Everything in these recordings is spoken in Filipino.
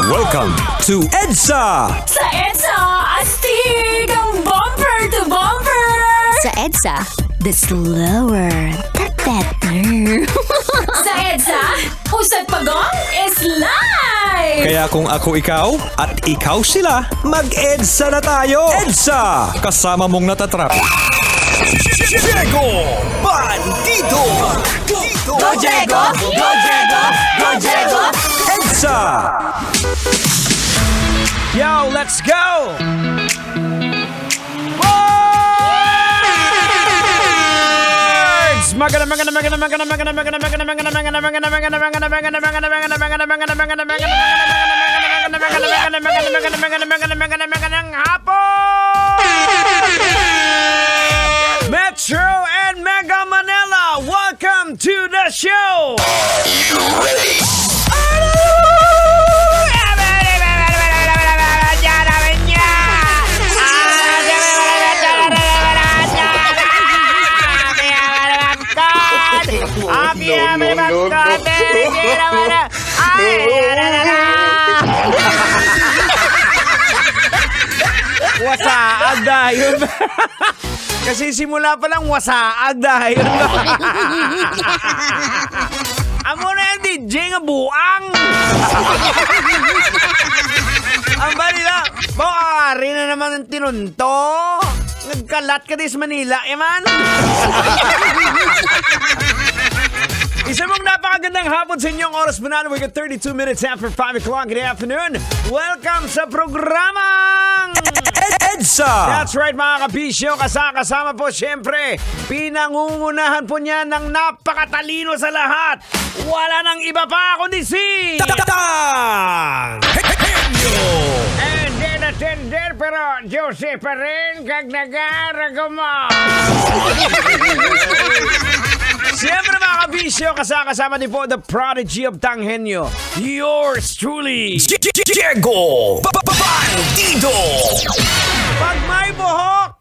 Welcome to EDSA! Sa EDSA, astig ang bumper to bumper! Sa EDSA, the slower, the better. Sa EDSA, Pusat Pagong is live! Kaya kung ako ikaw at ikaw sila, mag-EDSA na tayo! EDSA! Kasama mong natatrap. Diego Bandito! Go Diego! Go Diego! Go Diego! EDSA! Yo, let's go! Metro and Mega Manila, welcome to the show! Are you ready? Wasaag dahil. Kasi simula pa lang wasaag dahil. Amo na yung DJ nga buang. Ang balila, bawari na naman ang tinunto. Nagkalat ka dis Manila, man. Isa mong napakagandang hapon sa inyong oras manalo. We got 32 minutes after 5 o'clock in the afternoon. Welcome sa programang EDSA! That's right mga kabisyo. Kasama po siyempre. Pinangungunahan po niya ng napakatalino sa lahat. Wala nang iba pa kundi si Tang Henyo! And then attender pero Jose pa rin kag nagaragama. Siyempre mga kabisyo, kasama din po the prodigy of Tanghenyo, yours truly, Diego Bandito! Pag may buhok,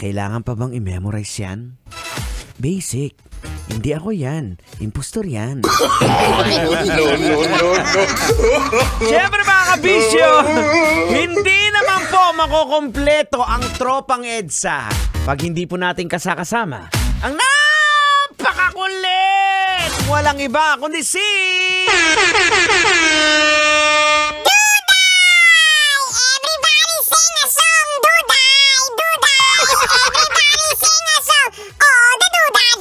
kailangan pa bang i-memorize yan? Basic. Hindi ako yan. Impostor yan. No. Siyempre mga kabisyo, hindi naman po makukompleto ang tropang EDSA pag hindi po natin kasama ang napakakulit! Walang iba kundi si... Everybody sing a song, Duday! Everybody sing a song, oh, the Duday!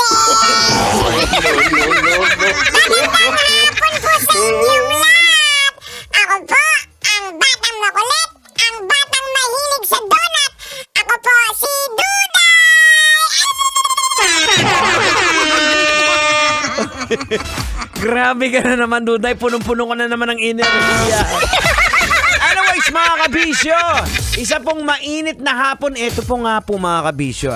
Magandang hapon po sa inyong lahat! Ako po, ang batang makulit, ang batang mahilig sa donut. Ako po, si Duday! Grabe ka na naman, Duday. Punong-puno ka na naman ng enerhiya. Anyways, mga kabisyo, isa pong mainit na hapon. Ito po nga po, mga kabisyo.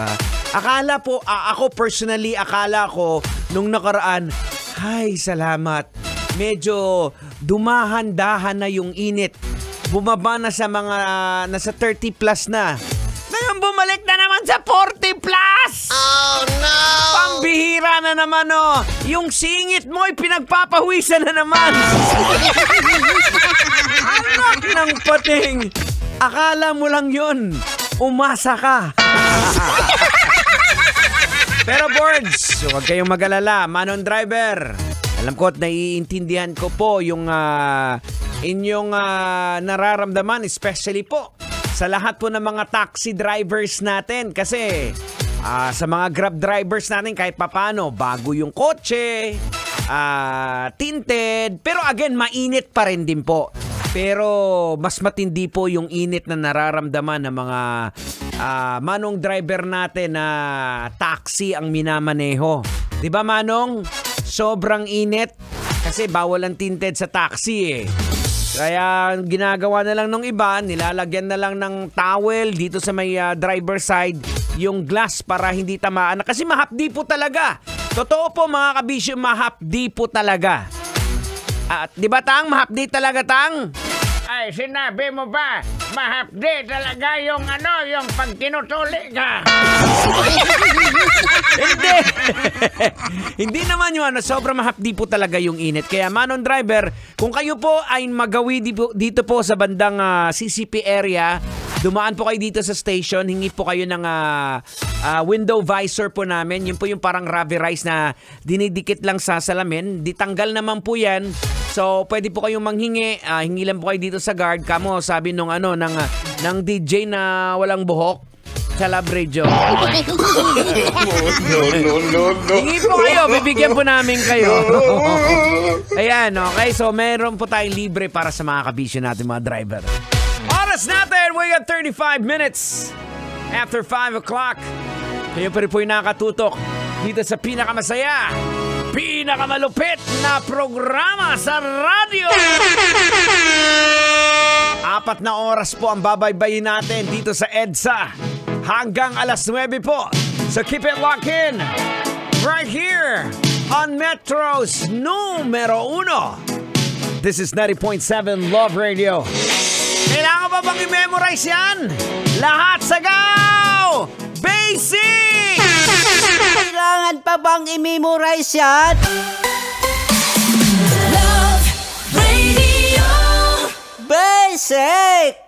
Akala po, ako personally, akala ko, nung nakaraan, ay, salamat. Medyo dumahan-dahan na yung init. Bumaba na sa mga, nasa 30 plus na. Ngayon, bumalik na naman sa 40 plus! Oh no! Pambihira na naman, oh. Yung singit mo, pinagpapawisan na naman. Anak ng pating. Akala mo lang yun. Umasa ka. Pero boards, huwag kayong mag-alala. Manon driver, alam ko at naiintindihan ko po yung inyong nararamdaman, especially po sa lahat po ng mga taxi drivers natin. Kasi sa mga grab drivers natin kahit papano, bago yung kotse, tinted, pero again, mainit pa rin din po. Pero mas matindi po yung init na nararamdaman ng mga manong driver natin na taxi ang minamaneho. Diba manong? Sobrang init kasi bawal ang tinted sa taxi eh. Kaya ginagawa na lang nung iba, nilalagyan na lang ng towel dito sa may driver side yung glass para hindi tamaan. Kasi mahapdi po talaga. Totoo po mga kabisyo, mahapdi po talaga. Di ba Tang? Mahapdi talaga Tang? Ay, sinabi mo ba? mahapdi talaga yung yung pag tinutuli ka. Hindi. Hindi naman yun. Sobrang mahapdi po talaga yung init. Kaya Manong Driver, kung kayo po ay magawi dito po sa bandang CCP area, dumaan po kayo dito sa station, hingi po kayo ng window visor po namin. Yun po yung parang rubberized na dinidikit lang sa salamin. Ditanggal naman po yan. So, pwede po kayong manghingi. Hingi lang po kayo dito sa guard. Kamo, sabi nung ng DJ na walang buhok sa Lab Radio. No. Hingi po kayo. Bibigyan po namin kayo. Ayan, okay. So, meron po tayong libre para sa mga kabisyo natin, mga driver. Oras natin, we got 35 minutes after 5 o'clock. Kayo pa rin po yung nakatutok dito sa pinakamasaya, pinakamalupit na programa sa radyo. 4 na oras po ang babaybayin natin dito sa EDSA hanggang alas 9 po. So keep it locked in right here on Metro's numero 1. This is 90.7 Love Radio. Kailangan pa bang i-memorize yan? Lahat sagaw! Basic! Kailangan pa bang i-memorize yan? Love Radio. Basic!